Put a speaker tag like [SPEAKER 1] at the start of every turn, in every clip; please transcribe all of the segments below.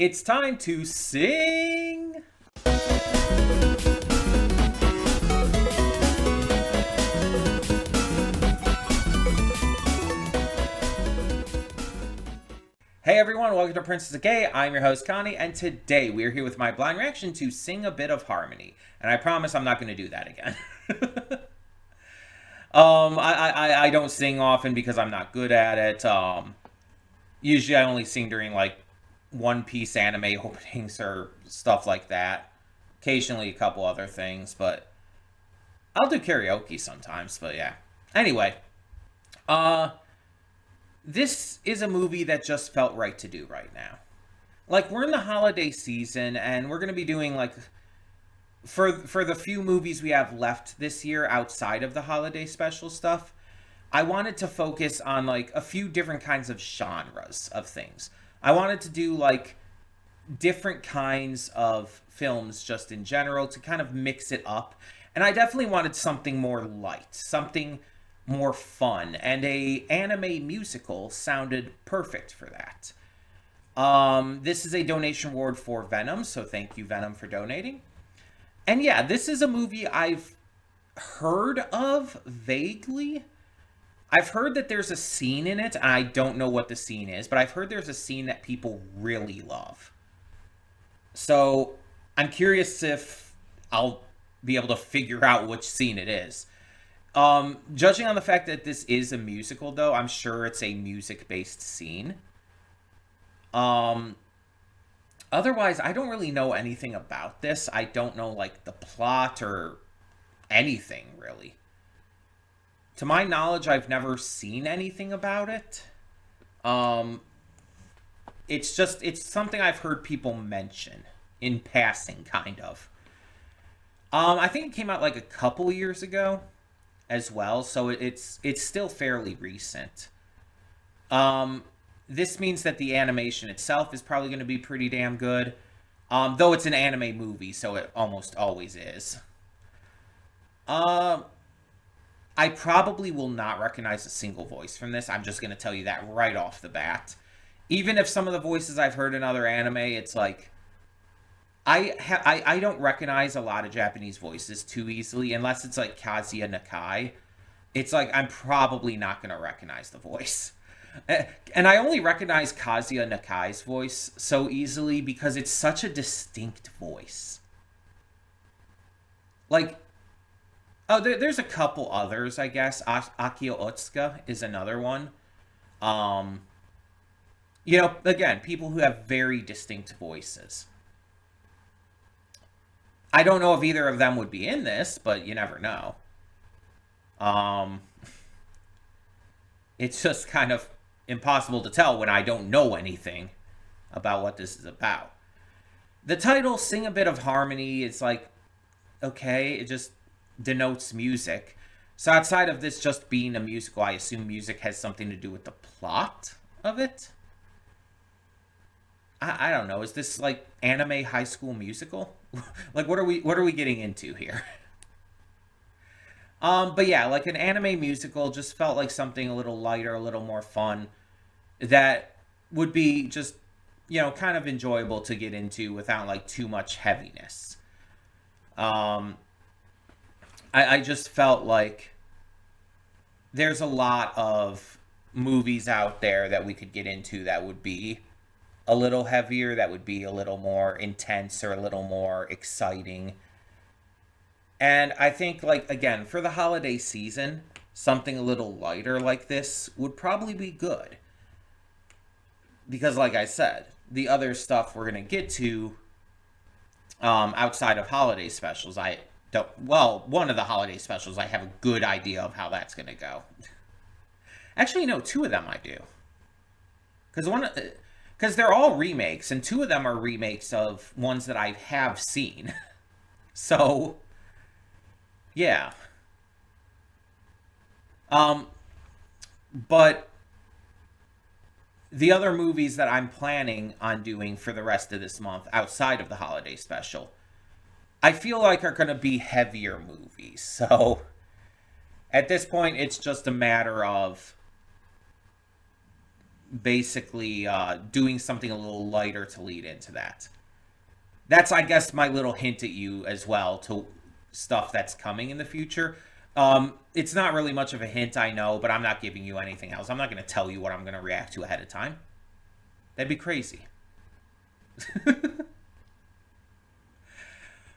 [SPEAKER 1] It's time to sing! Hey everyone, welcome to Princess of Gay. I'm your host Connie, and today we are here with my blind reaction to Sing a Bit of Harmony. And I promise I'm not going to do that again. I don't sing often because I'm not good at it. Usually I only sing during like One Piece anime openings or stuff like that. Occasionally a couple other things, but I'll do karaoke sometimes, but yeah. Anyway, this is a movie that just felt right to do right now. Like, we're in the holiday season, and we're going to be doing, like, for the few movies we have left this year outside of the holiday special stuff, I wanted to focus on, like, a few different kinds of genres of things. I wanted to do, like, different kinds of films just in general to kind of mix it up. And I definitely wanted something more light, something more fun, and a anime musical sounded perfect for that. This is a donation award for Venom, so thank you, Venom, for donating. And yeah, this is a movie I've heard of vaguely. I've heard that there's a scene in it, and I don't know what the scene is, but I've heard there's a scene that people really love. So I'm curious if I'll be able to figure out which scene it is. Judging on the fact that this is a musical, though, I'm sure it's a music-based scene. Otherwise, I don't really know anything about this. I don't know, like, the plot or anything, really. To my knowledge, I've never seen anything about it. It's something I've heard people mention in passing, kind of. I think it came out, like, a couple years ago as well, so it's still fairly recent. This means that the animation itself is probably going to be pretty damn good, though it's an anime movie, so it almost always is. I probably will not recognize a single voice from this. I'm just going to tell you that right off the bat. Even if some of the voices I've heard in other anime, it's like I don't recognize a lot of Japanese voices too easily, unless it's like Kazuya Nakai. It's like I'm probably not going to recognize the voice. And I only recognize Kazuya Nakai's voice so easily because it's such a distinct voice. Like, there's a couple others, I guess. Akio Otsuka is another one. Again, people who have very distinct voices. I don't know if either of them would be in this, but you never know. It's just kind of impossible to tell when I don't know anything about what this is about. The title, Sing a Bit of Harmony, is like, okay, it just denotes music. So outside of this just being a musical, I assume music has something to do with the plot of it. I don't know. Is this like anime High School Musical? Like, what are we getting into here? But yeah, like an anime musical just felt like something a little lighter, a little more fun, that would be just, kind of enjoyable to get into without like too much heaviness. I just felt like there's a lot of movies out there that we could get into that would be a little heavier, that would be a little more intense or a little more exciting. And I think, like, again, for the holiday season, something a little lighter like this would probably be good. Because, like I said, the other stuff we're going to get to outside of holiday specials, one of the holiday specials, I have a good idea of how that's going to go. Actually, no, two of them I do. Because they're all remakes, and two of them are remakes of ones that I have seen. So, yeah. But the other movies that I'm planning on doing for the rest of this month, outside of the holiday special, I feel like are going to be heavier movies. So, at this point, it's just a matter of basically doing something a little lighter to lead into that. That's, I guess, my little hint at you as well to stuff that's coming in the future. It's not really much of a hint, I know, but I'm not giving you anything else. I'm not going to tell you what I'm going to react to ahead of time. That'd be crazy.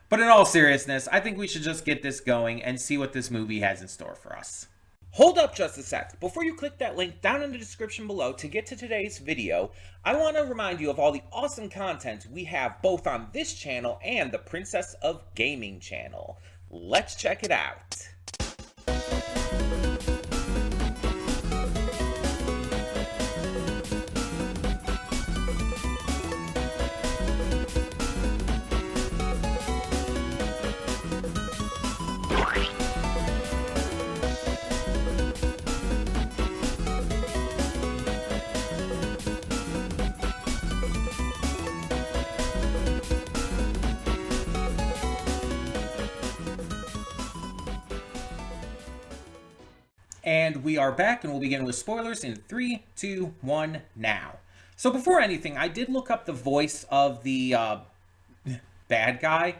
[SPEAKER 1] But in all seriousness, I think we should just get this going and see what this movie has in store for us. Hold up just a sec. Before you click that link down in the description below to get to today's video, I want to remind you of all the awesome content we have both on this channel and the Princess of Gaming channel. Let's check it out. And we are back, and we'll begin with spoilers in 3, 2, 1, now. So before anything, I did look up the voice of the bad guy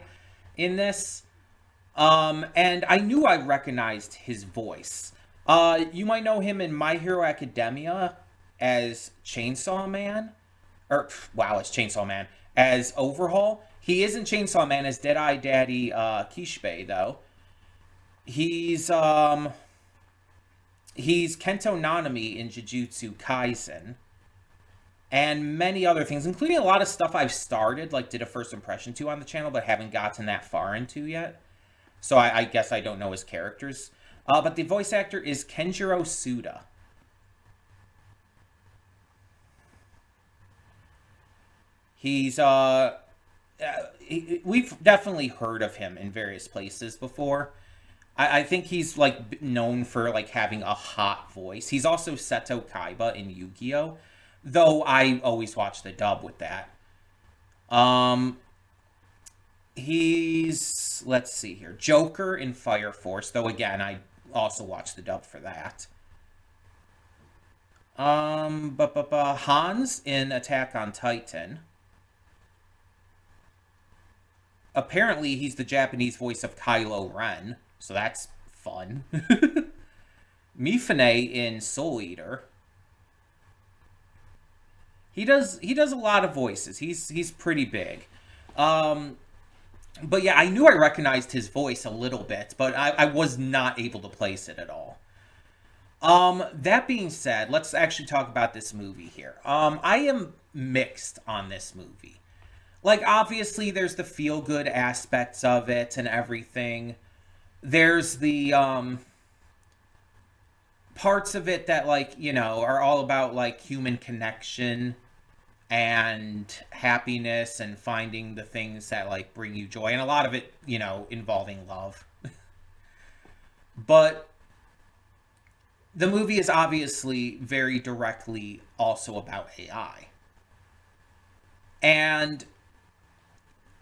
[SPEAKER 1] in this, and I knew I recognized his voice. You might know him in My Hero Academia as Chainsaw Man, as Chainsaw Man, as Overhaul. He is in Chainsaw Man as Deadeye Daddy Kishbe, though. He's Kento Nanami in Jujutsu Kaisen, and many other things, including a lot of stuff I've started, like did a first impression to on the channel, but haven't gotten that far into yet. So I guess I don't know his characters. But the voice actor is Kenjiro Suda. He's, we've definitely heard of him in various places before. I think he's, like, known for, like, having a hot voice. He's also Seto Kaiba in Yu-Gi-Oh! Though I always watch the dub with that. He's, let's see here, Joker in Fire Force. Though, again, I also watch the dub for that. Hans in Attack on Titan. Apparently, he's the Japanese voice of Kylo Ren. So that's fun. Mifune in Soul Eater. He does a lot of voices. He's pretty big. But yeah, I knew I recognized his voice a little bit, but I was not able to place it at all. That being said, let's actually talk about this movie here. I am mixed on this movie. Like, obviously, there's the feel-good aspects of it and everything. There's the parts of it that, like, you know, are all about, like, human connection and happiness and finding the things that, like, bring you joy. And a lot of it, you know, involving love. But the movie is obviously very directly also about AI. And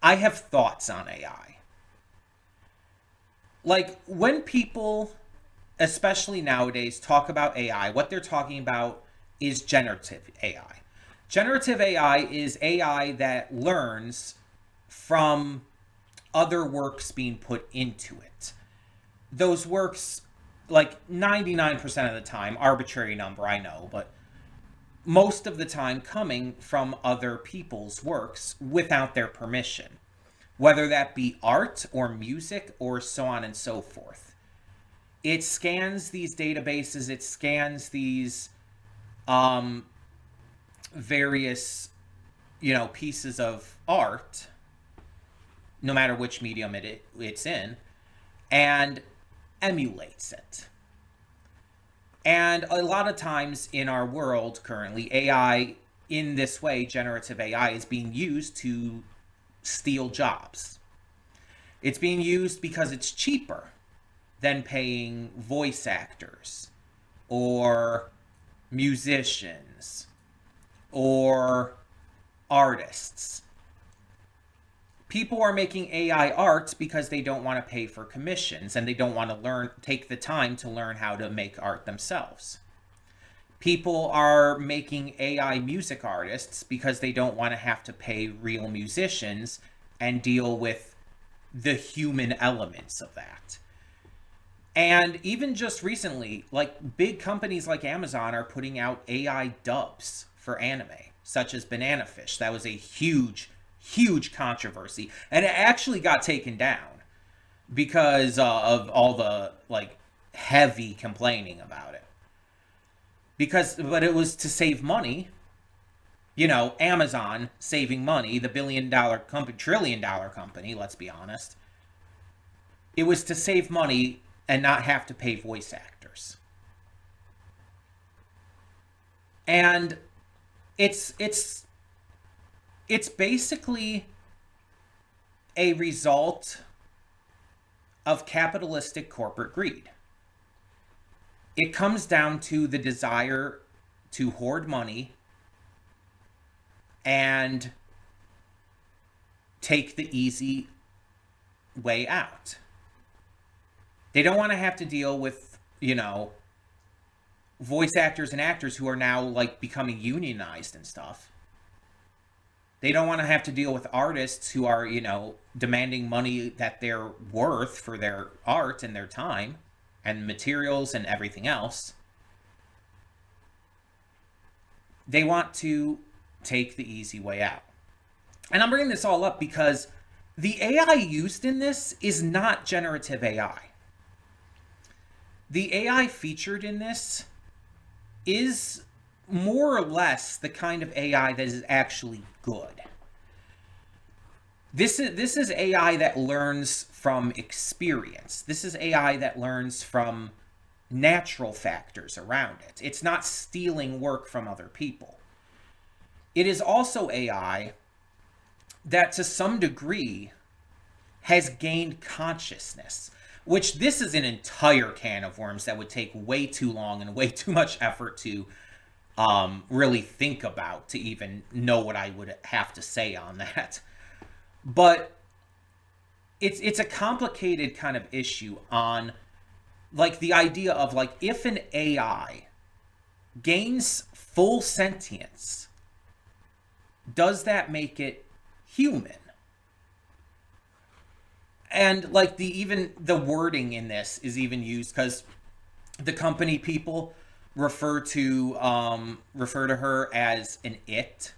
[SPEAKER 1] I have thoughts on AI. Like, when people, especially nowadays, talk about AI, what they're talking about is generative AI. Generative AI is AI that learns from other works being put into it. Those works, like 99% of the time, arbitrary number, I know, but most of the time coming from other people's works without their permission. Whether that be art or music or so on and so forth. It scans these databases, it scans these various, you know, pieces of art, no matter which medium it's in, and emulates it. And a lot of times in our world currently, AI in this way, generative AI, is being used to steal jobs. It's being used because it's cheaper than paying voice actors or musicians or artists. People are making AI art because they don't want to pay for commissions and they don't want to take the time to learn how to make art themselves. People are making AI music artists because they don't want to have to pay real musicians and deal with the human elements of that. And even just recently, like big companies like Amazon are putting out AI dubs for anime, such as Banana Fish. That was a huge, huge controversy. And it actually got taken down because of all the like heavy complaining about it. But it was to save money. You know, Amazon saving money, the billion-dollar company, trillion-dollar company, let's be honest. It was to save money and not have to pay voice actors. And it's basically a result of capitalistic corporate greed. It comes down to the desire to hoard money and take the easy way out. They don't want to have to deal with, you know, voice actors and actors who are now like becoming unionized and stuff. They don't want to have to deal with artists who are, you know, demanding money that they're worth for their art and their time and materials and everything else. They want to take the easy way out. And I'm bringing this all up because the AI used in this is not generative AI. The AI featured in this is more or less the kind of AI that is actually good. This is AI that learns from experience. This is AI that learns from natural factors around it. It's not stealing work from other people. It is also AI that to some degree has gained consciousness, which this is an entire can of worms that would take way too long and way too much effort to really think about to even know what I would have to say on that. But it's a complicated kind of issue on like the idea of like if an AI gains full sentience, does that make it human? And like even the wording in this is even used because the company people refer to her as an it,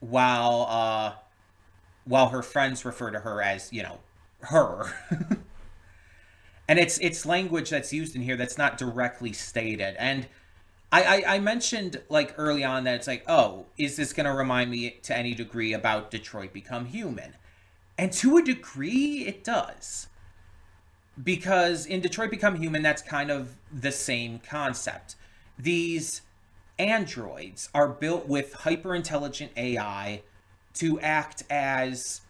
[SPEAKER 1] while her friends refer to her as, you know, her. And it's language that's used in here that's not directly stated. And I mentioned like early on that it's like, oh, is this going to remind me to any degree about Detroit Become Human? And to a degree, it does. Because in Detroit Become Human, that's kind of the same concept. These androids are built with hyper-intelligent AI to act as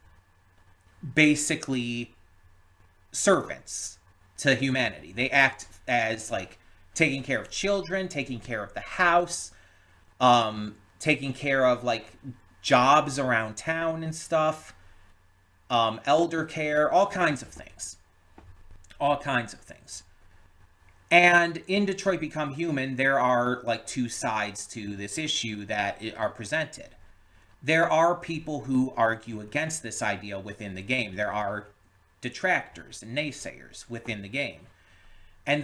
[SPEAKER 1] basically servants to humanity. They act as like taking care of children, taking care of the house, taking care of like jobs around town and stuff. Elder care, all kinds of things. All kinds of things. And in Detroit Become Human, there are like two sides to this issue that are presented. There are people who argue against this idea within the game. There are detractors and naysayers within the game. And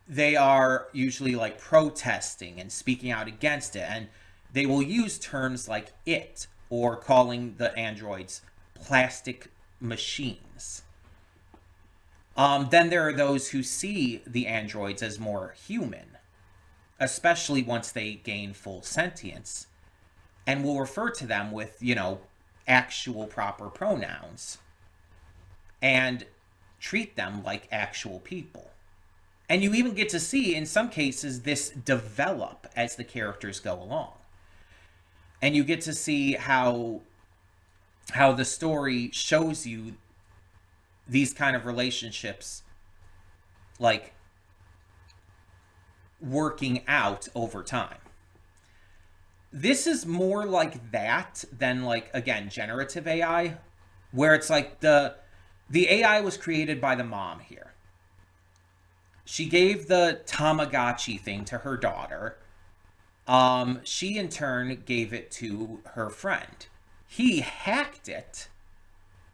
[SPEAKER 1] they are usually like protesting and speaking out against it. And they will use terms like it, or calling the androids plastic machines. Then there are those who see the androids as more human, especially once they gain full sentience, and will refer to them with, you know, actual proper pronouns and treat them like actual people. And you even get to see, in some cases, this develop as the characters go along. And you get to see how the story shows you these kind of relationships like working out over time. This is more like that than like, again, generative AI, where it's like the AI was created by the mom here. She gave the Tamagotchi thing to her daughter. She in turn gave it to her friend. He hacked it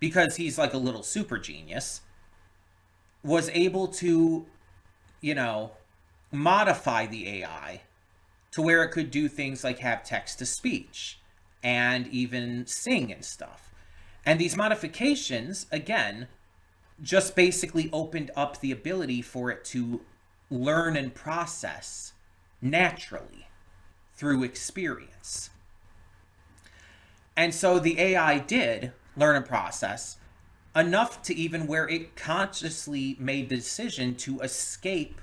[SPEAKER 1] because he's like a little super genius, was able to, you know, modify the AI to where it could do things like have text to speech and even sing and stuff. And these modifications, again, just basically opened up the ability for it to learn and process naturally through experience. And so the AI did learn and process enough to even where it consciously made the decision to escape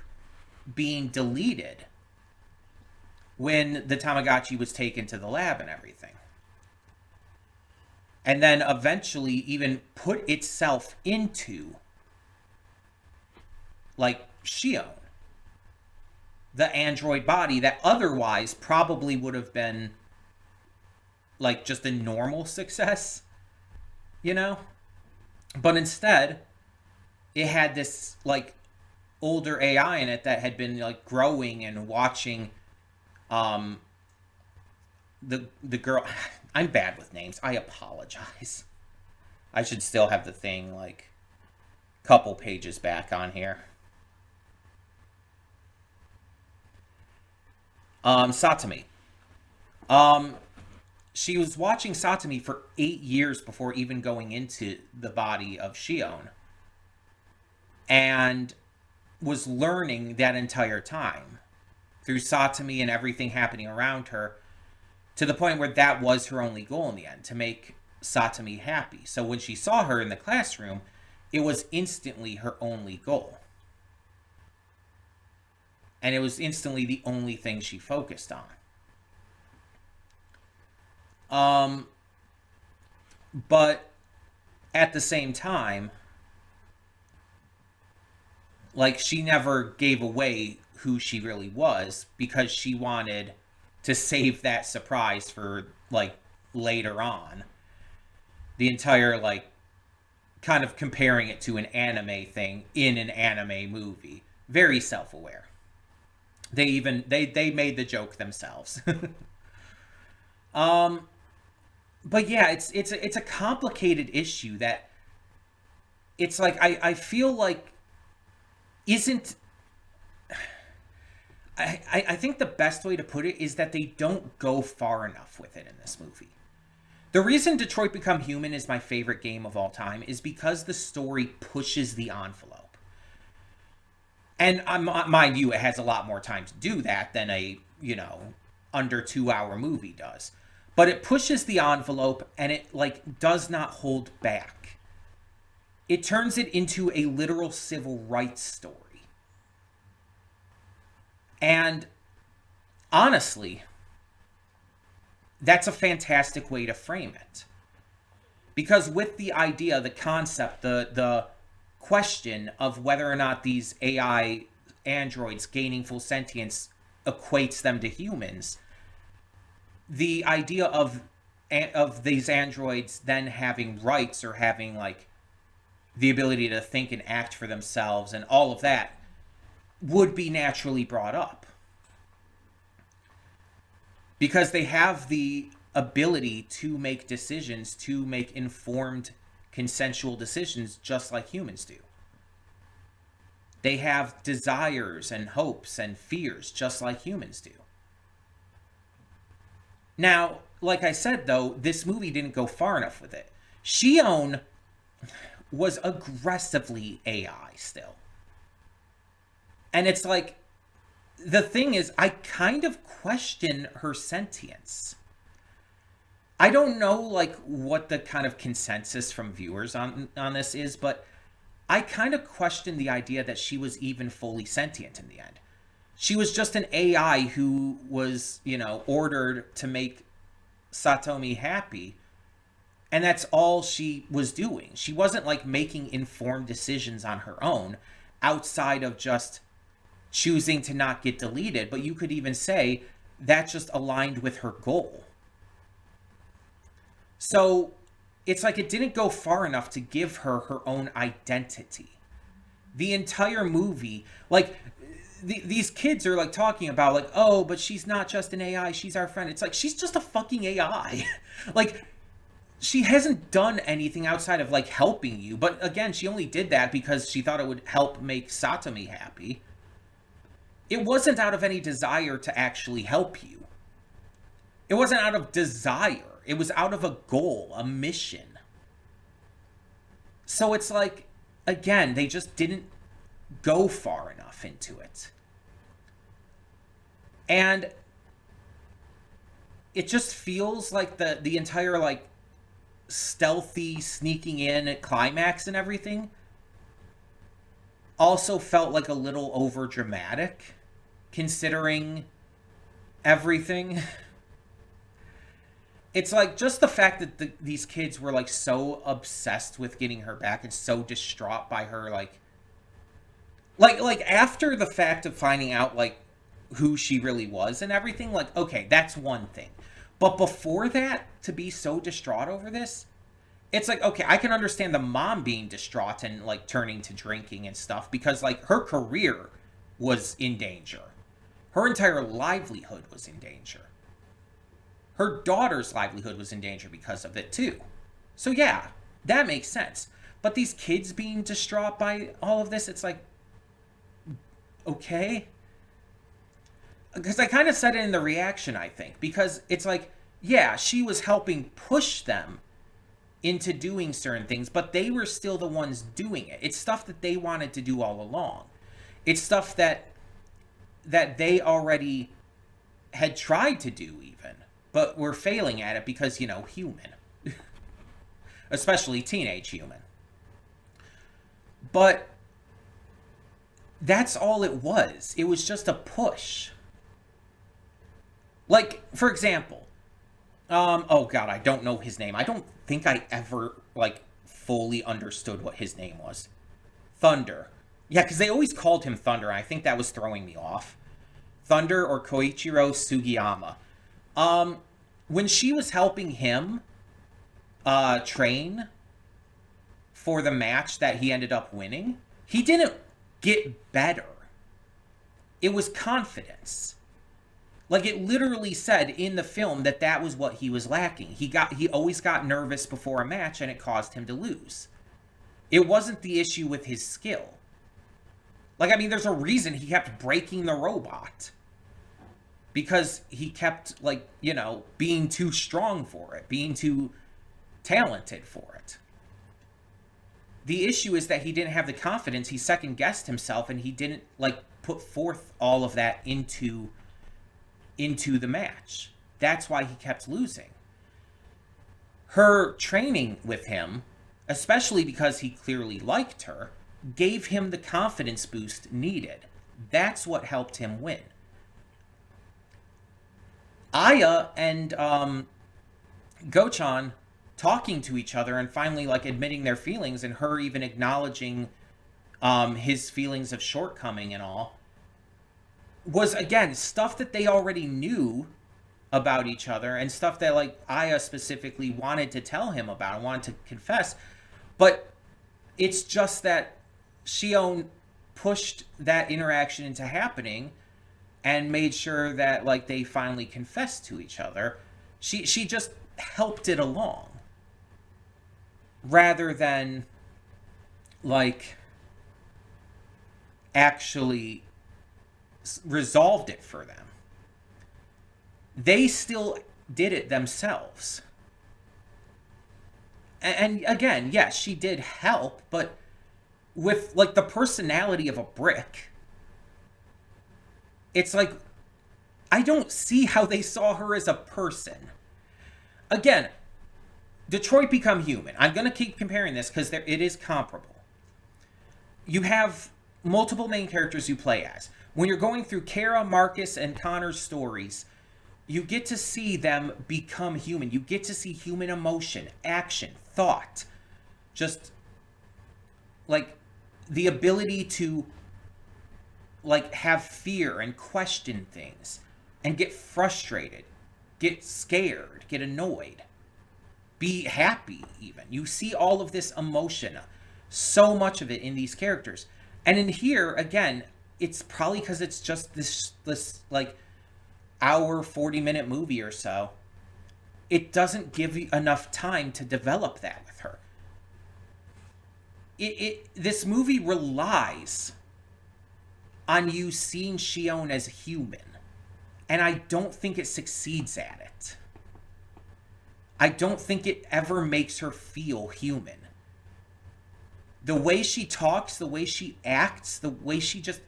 [SPEAKER 1] being deleted when the Tamagotchi was taken to the lab and everything. And then eventually even put itself into, like, Shion, the android body that otherwise probably would have been, like, just a normal success, you know? But instead, it had this, like, older AI in it that had been, like, growing and watching the girl. I'm bad with names. I apologize. I should still have the thing, like, couple pages back on here. Satami. She was watching Satami for 8 years before even going into the body of Shion. And was learning that entire time through Satami and everything happening around her, to the point where that was her only goal in the end, to make Satami happy. So when she saw her in the classroom, it was instantly her only goal. And it was instantly the only thing she focused on. But at the same time, like, she never gave away who she really was because she wanted to save that surprise for, like, later on. The entire, like, kind of comparing it to an anime thing in an anime movie. Very self-aware. They even, they made the joke themselves. But yeah, it's a complicated issue that it's like, I feel like isn't... I think the best way to put it is that they don't go far enough with it in this movie. The reason Detroit Become Human is my favorite game of all time is because the story pushes the envelope. And mind you, it has a lot more time to do that than a, under 2-hour movie does. But it pushes the envelope and it, like, does not hold back. It turns it into a literal civil rights story. And honestly, that's a fantastic way to frame it. Because with the idea, the concept, the question of whether or not these AI androids gaining full sentience equates them to humans, the idea of these androids then having rights or having, like, the ability to think and act for themselves and all of that would be naturally brought up. Because they have the ability to make decisions, to make informed, consensual decisions just like humans do. They have desires and hopes and fears just like humans do. Now, like I said, though, this movie didn't go far enough with it. Shion was aggressively AI still. And it's like, the thing is, I kind of question her sentience. I don't know, like, what the kind of consensus from viewers on this is, but I kind of question the idea that she was even fully sentient in the end. She was just an AI who was, ordered to make Satomi happy. And that's all she was doing. She wasn't, like, making informed decisions on her own outside of just choosing to not get deleted. But you could even say that just aligned with her goal. So it's like it didn't go far enough to give her her own identity. The entire movie, like, these kids are like talking about like, oh, but she's not just an AI, she's our friend. It's like, she's just a fucking AI. Like, she hasn't done anything outside of like helping you. But again, she only did that because she thought it would help make Satomi happy. It wasn't out of any desire to actually help you. It wasn't out of desire. It was out of a goal, a mission. So it's like, again, they just didn't go far enough into it. And it just feels like the entire like stealthy sneaking in climax and everything also felt like a little over dramatic considering everything. It's like just the fact that these kids were like so obsessed with getting her back and so distraught by her like after the fact of finding out like who she really was and everything, like, okay, that's one thing. But before that, to be so distraught over this, it's like, okay, I can understand the mom being distraught and like turning to drinking and stuff because like her career was in danger. Her entire livelihood was in danger. Her daughter's livelihood was in danger because of it too. So yeah, that makes sense. But these kids being distraught by all of this, it's like, okay. Because I kind of said it in the reaction, I think. Because it's like, yeah, she was helping push them into doing certain things, but they were still the ones doing it. It's stuff that they wanted to do all along. It's stuff that they already had tried to do even, but were failing at it because, you know, human. Especially teenage human. But that's all it was. It was just a push. Like, for example, oh god, I don't know his name. I don't think I ever, like, fully understood what his name was. Thunder. Yeah, because they always called him Thunder, and I think that was throwing me off. Thunder or Koichiro Sugiyama. When she was helping him train for the match that he ended up winning, he didn't get better. It was confidence. Like, it literally said in the film that that was what he was lacking. He always got nervous before a match, and it caused him to lose. It wasn't the issue with his skill. Like, I mean, there's a reason he kept breaking the robot. Because he kept, like, you know, being too strong for it. Being too talented for it. The issue is that he didn't have the confidence. He second-guessed himself, and he didn't, like, put forth all of that into the match. That's why he kept losing. Her training with him, especially because he clearly liked her, gave him the confidence boost needed. That's what helped him win. Aya and Gochan talking to each other and finally, like, admitting their feelings, and her even acknowledging his feelings of shortcoming and all, was, again, stuff that they already knew about each other, and stuff that, like, Aya specifically wanted to tell him about and wanted to confess. But it's just that Shion pushed that interaction into happening and made sure that, like, they finally confessed to each other. She just helped it along. Rather than, like, actually resolved it for them. They still did it themselves. And again, yes, she did help, but with, like, the personality of a brick, it's like, I don't see how they saw her as a person. Again, Detroit Become Human. I'm going to keep comparing this because it is comparable. You have multiple main characters you play as. When you're going through Kara, Marcus, and Connor's stories, you get to see them become human. You get to see human emotion, action, thought. Just, like, the ability to, like, have fear and question things. And get frustrated. Get scared. Get annoyed. Be happy, even. You see all of this emotion. So much of it in these characters. And in here, again, it's probably because it's just this like hour 40-minute movie or so. It doesn't give you enough time to develop that with her. This movie relies on you seeing Shion as human, and I don't think it succeeds at it. I don't think it ever makes her feel human. The way she talks, the way she acts, the way she just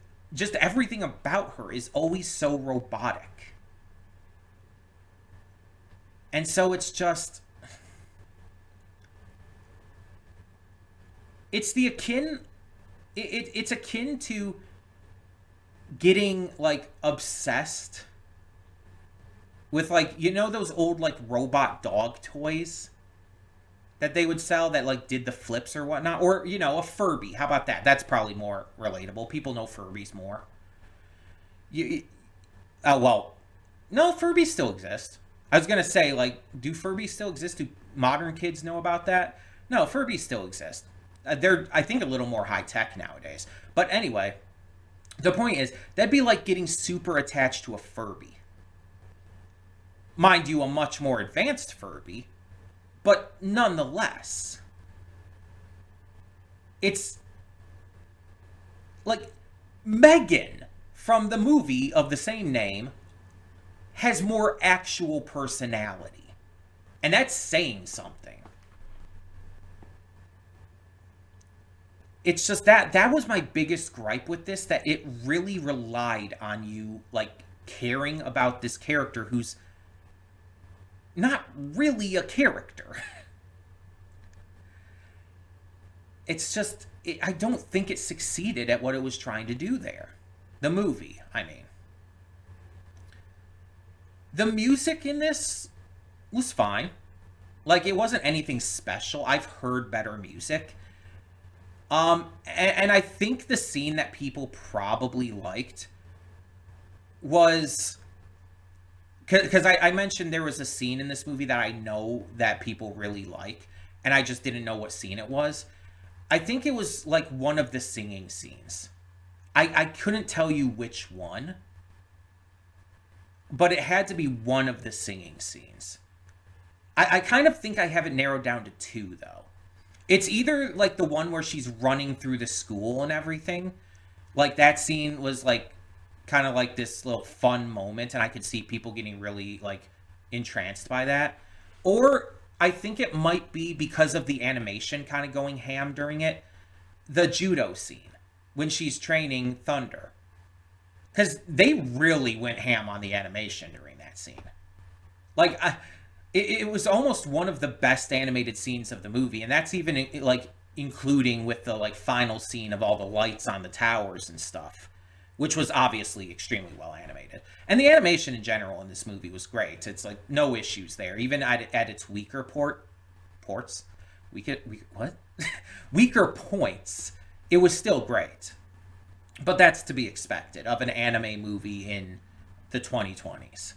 [SPEAKER 1] everything about her is always so robotic. And so it's just it's the akin it's akin to getting like obsessed with, like, you know, those old like robot dog toys that they would sell that like did the flips or whatnot, or, you know, a Furby. How about that? That's probably more relatable. People know Furbies more. You oh well, no, Furbies still exist. I was gonna say, like, do Furbies still exist? Do modern kids know about that? No, Furbies still exist. They're, I think, a little more high tech nowadays. But anyway, the point is, that'd be like getting super attached to a Furby. Mind you, a much more advanced Furby, but nonetheless, it's like Megan from the movie of the same name has more actual personality. And that's saying something. It's just that was my biggest gripe with this, that it really relied on you, like, caring about this character who's not really a character. It's just, I don't think it succeeded at what it was trying to do there. The movie, I mean. The music in this was fine. Like, it wasn't anything special. I've heard better music. And I think the scene that people probably liked was, because I mentioned there was a scene in this movie that I know that people really like, and I just didn't know what scene it was. I think it was like one of the singing scenes. I couldn't tell you which one, but it had to be one of the singing scenes. I kind of think I have it narrowed down to two, though. It's either like the one where she's running through the school and everything. Like, that scene was like kind of like this little fun moment, and I could see people getting really like entranced by that. Or I think it might be because of the animation kind of going ham during it, the judo scene when she's training Thunder. Because they really went ham on the animation during that scene. Like, it was almost one of the best animated scenes of the movie, and that's even like including with the like final scene of all the lights on the towers and stuff, which was obviously extremely well animated. And the animation in general in this movie was great. It's like no issues there, even at its weaker weaker points. It was still great, but that's to be expected of an anime movie in the 2020s.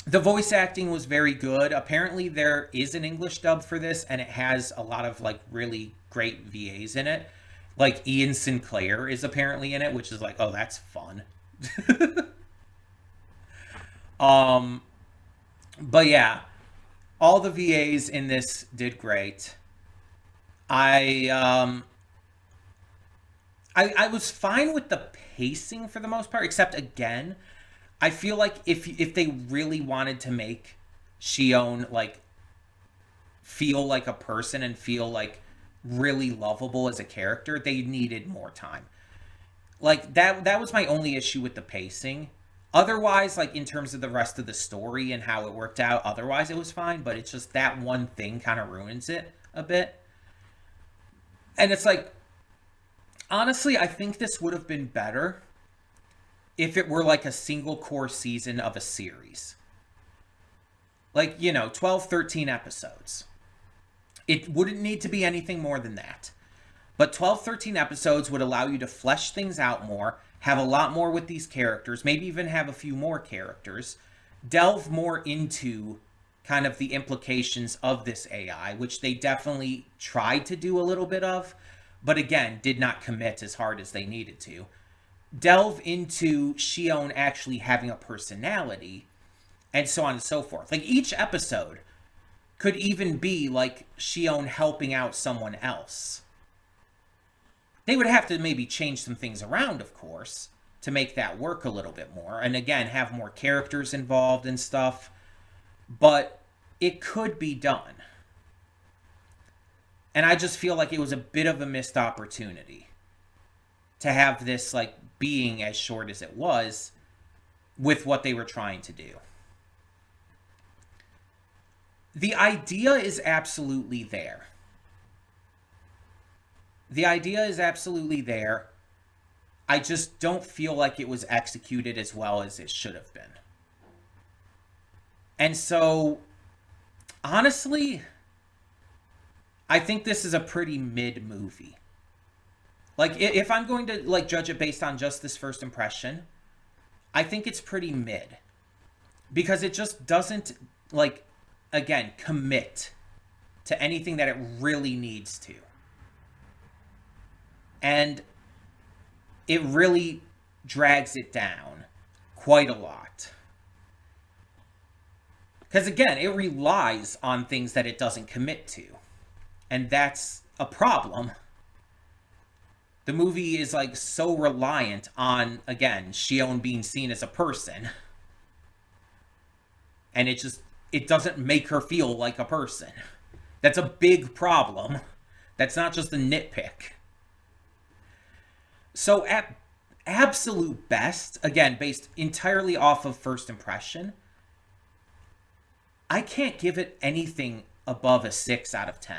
[SPEAKER 1] The voice acting was very good. Apparently there is an English dub for this, and it has a lot of like really great VAs in it. Like, Ian Sinclair is apparently in it, which is like, oh, that's fun. But yeah, all the VAs in this did great. I I was fine with the pacing for the most part, except again, I feel like if they really wanted to make Shion like feel like a person and feel like really lovable as a character, they needed more time. Like, that was my only issue with the pacing. Otherwise, like, in terms of the rest of the story and how it worked out, otherwise it was fine, but it's just that one thing kind of ruins it a bit. And it's like, honestly, I think this would have been better if it were like a single core season of a series. Like, you know, 12, 13 episodes. It wouldn't need to be anything more than that. But 12, 13 episodes would allow you to flesh things out more, have a lot more with these characters, maybe even have a few more characters, delve more into kind of the implications of this AI, which they definitely tried to do a little bit of, but again, did not commit as hard as they needed to. Delve into Shion actually having a personality, and so on and so forth. Like, each episode could even be like Shion helping out someone else. They would have to maybe change some things around, of course, to make that work a little bit more. And again, have more characters involved and stuff. But it could be done. And I just feel like it was a bit of a missed opportunity to have this, like, being as short as it was with what they were trying to do. The idea is absolutely there. The idea is absolutely there. I just don't feel like it was executed as well as it should have been. And so, honestly, I think this is a pretty mid movie. Like, if I'm going to, like, judge it based on just this first impression, I think it's pretty mid. Because it just doesn't, like, again, commit to anything that it really needs to. And it really drags it down quite a lot. Because again, it relies on things that it doesn't commit to. And that's a problem. The movie is, like, so reliant on, again, Shion being seen as a person. And it doesn't make her feel like a person. That's a big problem. That's not just a nitpick. So at absolute best, again, based entirely off of first impression, I can't give it anything above a 6 out of 10.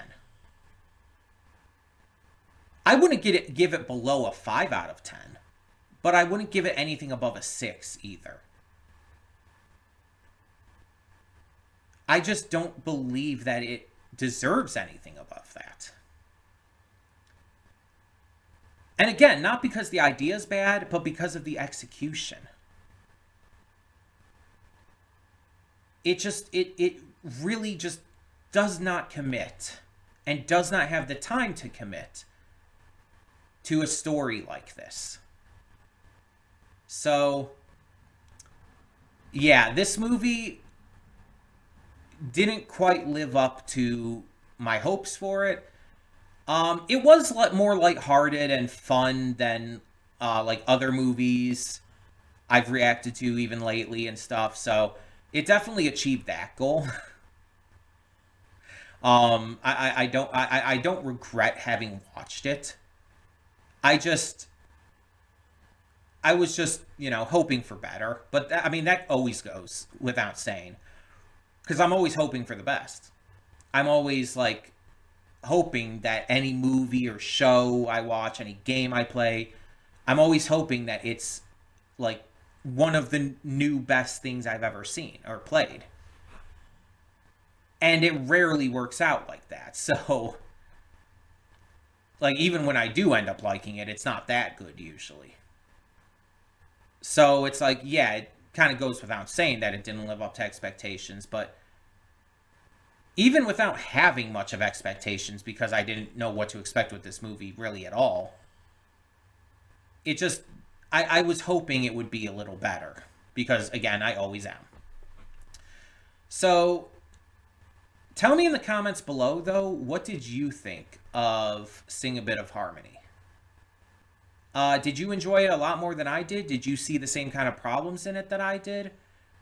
[SPEAKER 1] I wouldn't give it below a 5 out of 10, but I wouldn't give it anything above a 6 either. I just don't believe that it deserves anything above that. And again, not because the idea is bad, but because of the execution. It really just does not commit and does not have the time to commit to a story like this. So, yeah, this movie didn't quite live up to my hopes for it. It was more lighthearted and fun than like other movies I've reacted to even lately and stuff. So it definitely achieved that goal. I don't regret having watched it. I was just, hoping for better. But that always goes without saying. Because I'm always hoping for the best. I'm always, like, hoping that any movie or show I watch, any game I play, I'm always hoping that it's, like, one of the new best things I've ever seen or played. And it rarely works out like that. So, like, even when I do end up liking it, it's not that good usually. So it's like, yeah, it kind of goes without saying that it didn't live up to expectations, but even without having much of expectations, because I didn't know what to expect with this movie really at all, it just, I was hoping it would be a little better, because again, I always am. So tell me in the comments below, though, what did you think of Sing a Bit of Harmony? Did you enjoy it a lot more than I did? Did you see the same kind of problems in it that I did?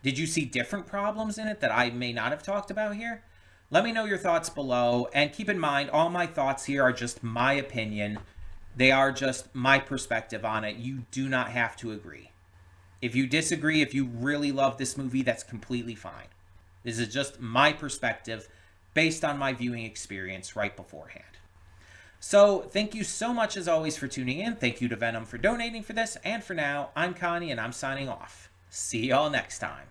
[SPEAKER 1] Did you see different problems in it that I may not have talked about here? Let me know your thoughts below, and keep in mind, all my thoughts here are just my opinion. They are just my perspective on it. You do not have to agree. If you disagree, if you really love this movie, that's completely fine. This is just my perspective based on my viewing experience right beforehand. So, thank you so much as always for tuning in. Thank you to Venom for donating for this. And for now, I'm Connie and I'm signing off. See y'all next time.